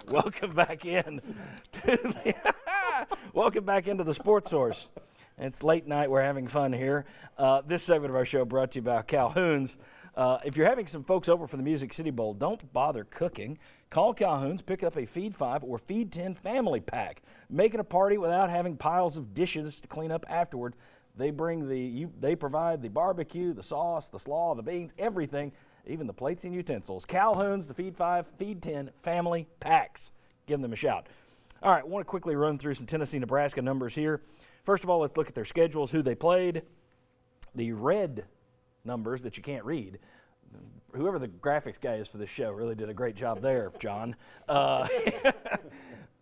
Welcome back in. Welcome back into the Sports Source. It's late night. We're having fun here. This segment of our show brought to you by Calhoun's. If you're having some folks over for the Music City Bowl, don't bother cooking. Call Calhoun's, pick up a Feed 5 or Feed 10 family pack. Make it a party without having piles of dishes to clean up afterward. They provide the barbecue, the sauce, the slaw, the beans, everything, even the plates and utensils. Calhoun's, the Feed 5, Feed 10 family packs. Give them a shout. All right, I want to quickly run through some Tennessee-Nebraska numbers here. First of all, let's look at their schedules, who they played. The red numbers that you can't read. Whoever the graphics guy is for this show really did a great job there, John.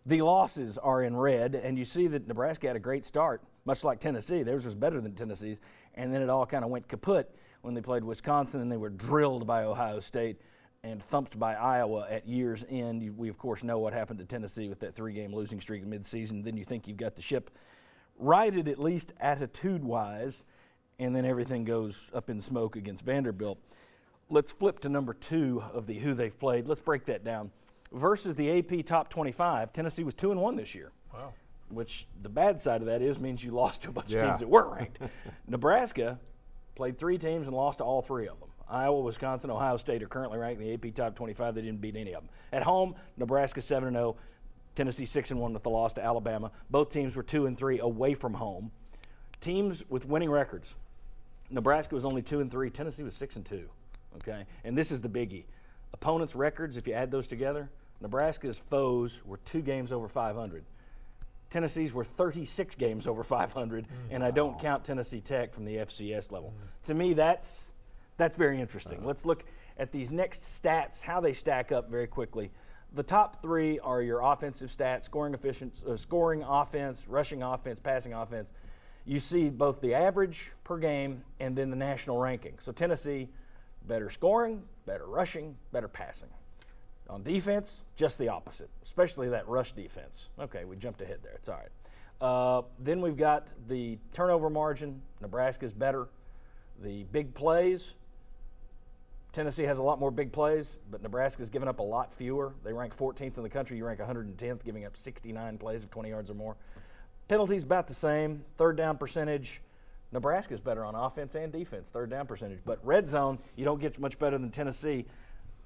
The losses are in red, and you see that Nebraska had a great start, much like Tennessee. Theirs was better than Tennessee's, and then it all kind of went kaput when they played Wisconsin, and they were drilled by Ohio State and thumped by Iowa at year's end. We, of course, know what happened to Tennessee with that 3-game losing streak midseason. Then you think you've got the ship righted, at least attitude-wise, and then everything goes up in smoke against Vanderbilt. Let's flip to number 2 of the who they've played. Let's break that down. Versus the AP Top 25, Tennessee was 2-1 this year. Wow. Which the bad side of that means you lost to a bunch of teams that weren't ranked. Nebraska played 3 teams and lost to all 3 of them. Iowa, Wisconsin, Ohio State are currently ranked in the AP Top 25. They didn't beat any of them. At home, Nebraska 7-0, Tennessee 6-1 with the loss to Alabama. Both teams were 2-3 away from home. Teams with winning records. Nebraska was only 2-3. Tennessee was 6-2. Okay, and this is the biggie. Opponents' records, if you add those together, Nebraska's foes were 2 games over 500. Tennessee's were 36 games over 500, and I don't count Tennessee Tech from the FCS level. To me, that's very interesting. Let's look at these next stats, how they stack up very quickly. The top 3 are your offensive stats: scoring offense, rushing offense, passing offense. You see both the average per game and then the national ranking. So Tennessee, better scoring, better rushing, better passing. On defense, just the opposite, especially that rush defense. Okay, we jumped ahead there. It's all right. Then we've got the turnover margin. Nebraska's better. The big plays, Tennessee has a lot more big plays, but Nebraska's given up a lot fewer. They rank 14th in the country. You rank 110th, giving up 69 plays of 20 yards or more. Penalties about the same. Third down percentage, Nebraska's better on offense and defense, third down percentage. But red zone, you don't get much better than Tennessee.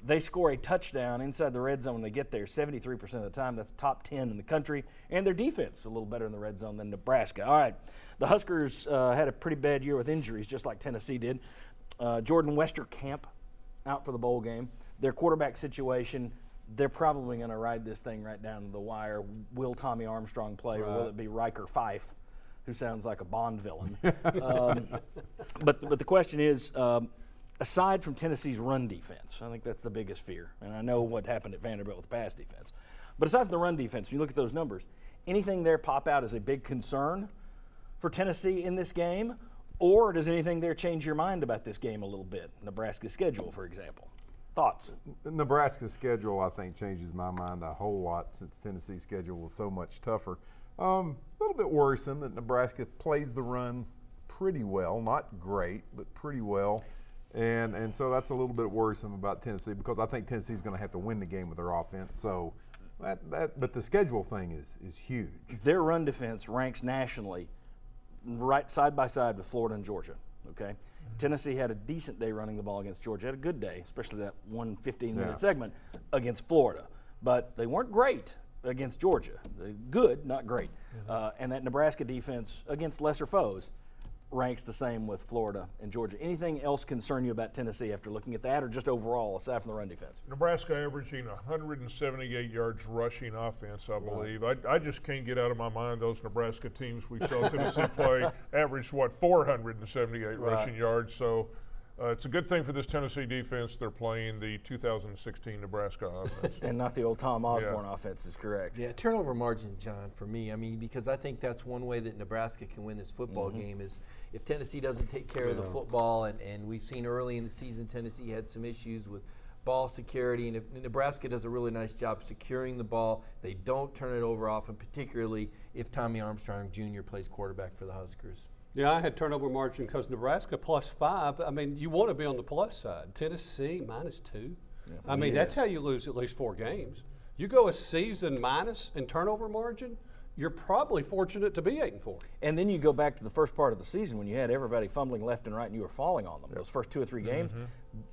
They score a touchdown inside the red zone when they get there 73% of the time. That's top 10 in the country. And their defense is a little better in the red zone than Nebraska. All right, the Huskers had a pretty bad year with injuries, just like Tennessee did. Jordan Westerkamp out for the bowl game. Their quarterback situation, they're probably going to ride this thing right down to the wire. Will Tommy Armstrong play, or will it be Riker Fife, who sounds like a Bond villain? But the question is, aside from Tennessee's run defense, I think that's the biggest fear. And I know what happened at Vanderbilt with the pass defense. But aside from the run defense, when you look at those numbers, anything there pop out as a big concern for Tennessee in this game? Or does anything there change your mind about this game a little bit? Nebraska's schedule, for example. Thoughts? Nebraska's schedule, I think, changes my mind a whole lot since Tennessee's schedule was so much tougher. A little bit worrisome that Nebraska plays the run pretty well, not great, but pretty well. And so that's a little bit worrisome about Tennessee, because I think Tennessee's going to have to win the game with their offense. So but the schedule thing is huge. Their run defense ranks nationally right side by side with Florida and Georgia, okay? Tennessee had a decent day running the ball against Georgia, had a good day, especially that one 15-minute segment against Florida. But they weren't great against Georgia. Good, not great. And that Nebraska defense against lesser foes ranks the same with Florida and Georgia. Anything else concern you about Tennessee after looking at that, or just overall, aside from the run defense? Nebraska averaging 178 yards rushing offense, I believe. I just can't get out of my mind those Nebraska teams we saw Tennessee play averaged, 478 rushing yards. So it's a good thing for this Tennessee defense. They're playing the 2016 Nebraska offense. And not the old Tom Osborne offense, is correct. Yeah, turnover margin, John, for me. I mean, because I think that's one way that Nebraska can win this football game is if Tennessee doesn't take care of the football, and we've seen early in the season Tennessee had some issues with ball security, and if Nebraska does a really nice job securing the ball, they don't turn it over often, particularly if Tommy Armstrong Jr. plays quarterback for the Huskers. Yeah, I had turnover margin because Nebraska +5. I mean, you want to be on the plus side. Tennessee -2. Yeah, I mean, that's how you lose at least 4 games. You go a season minus in turnover margin, you're probably fortunate to be 8-4. And then you go back to the first part of the season when you had everybody fumbling left and right and you were falling on them. Those first 2 or 3 games,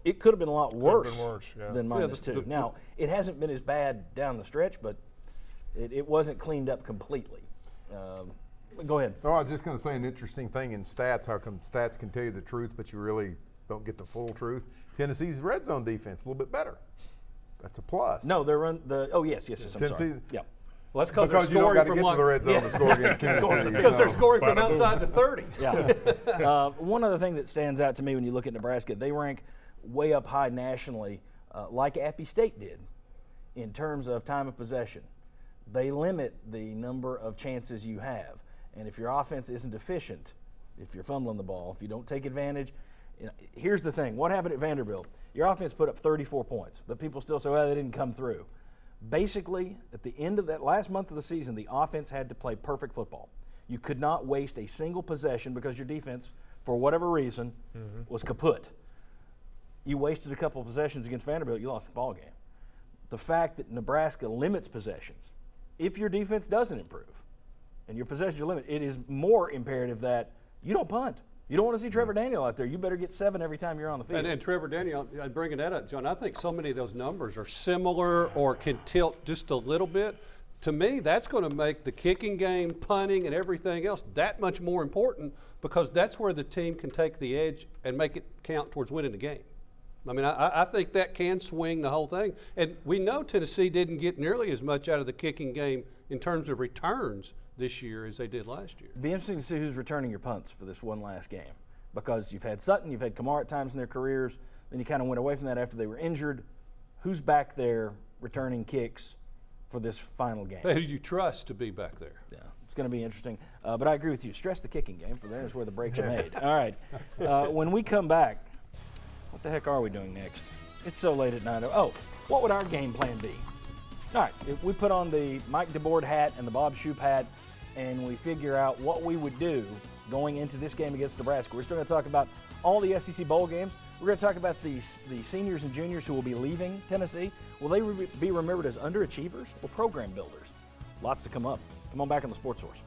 it could have been a lot worse, yeah. than -2. Now, it hasn't been as bad down the stretch, but it wasn't cleaned up completely. Go ahead. No, I was just going to say an interesting thing in stats. How come stats can tell you the truth, but you really don't get the full truth? Tennessee's red zone defense a little bit better. That's a plus. No, they're yes, I'm sorry. Tennessee- Yeah. Well, that's because Because you don't got to get to the red zone to score against Kansas City. Because they're So- scoring from outside the 30. Yeah. One other thing that stands out to me when you look at Nebraska, they rank way up high nationally, like Appy State did, in terms of time of possession. They limit the number of chances you have. And if your offense isn't efficient, if you're fumbling the ball, if you don't take advantage, here's the thing. What happened at Vanderbilt? Your offense put up 34 points, but people still say, well, they didn't come through. Basically, at the end of that last month of the season, the offense had to play perfect football. You could not waste a single possession because your defense, for whatever reason, was kaput. You wasted a couple of possessions against Vanderbilt, you lost the ball game. The fact that Nebraska limits possessions, if your defense doesn't improve and your possessions are limited, it is more imperative that you don't punt. You don't want to see Trevor Daniel out there. You better get 7 every time you're on the field. And Trevor Daniel, bringing that up, John, I think so many of those numbers are similar or can tilt just a little bit. To me, that's going to make the kicking game, punting, and everything else that much more important because that's where the team can take the edge and make it count towards winning the game. I mean, I think that can swing the whole thing. And we know Tennessee didn't get nearly as much out of the kicking game in terms of returns this year as they did last year. It'd be interesting to see who's returning your punts for this one last game because you've had Sutton, you've had Kamar at times in their careers, then you kind of went away from that after they were injured. Who's back there returning kicks for this final game? Who do you trust to be back there? Yeah, it's going to be interesting. But I agree with you. Stress the kicking game, for there's where the breaks are made. All right. When we come back, what the heck are we doing next? It's so late at night. Oh, what would our game plan be? All right, if we put on the Mike DeBoard hat and the Bob Shoop hat and we figure out what we would do going into this game against Nebraska. We're still going to talk about all the SEC bowl games. We're going to talk about the seniors and juniors who will be leaving Tennessee. Will they be remembered as underachievers or program builders? Lots to come up. Come on back on the Sports Source.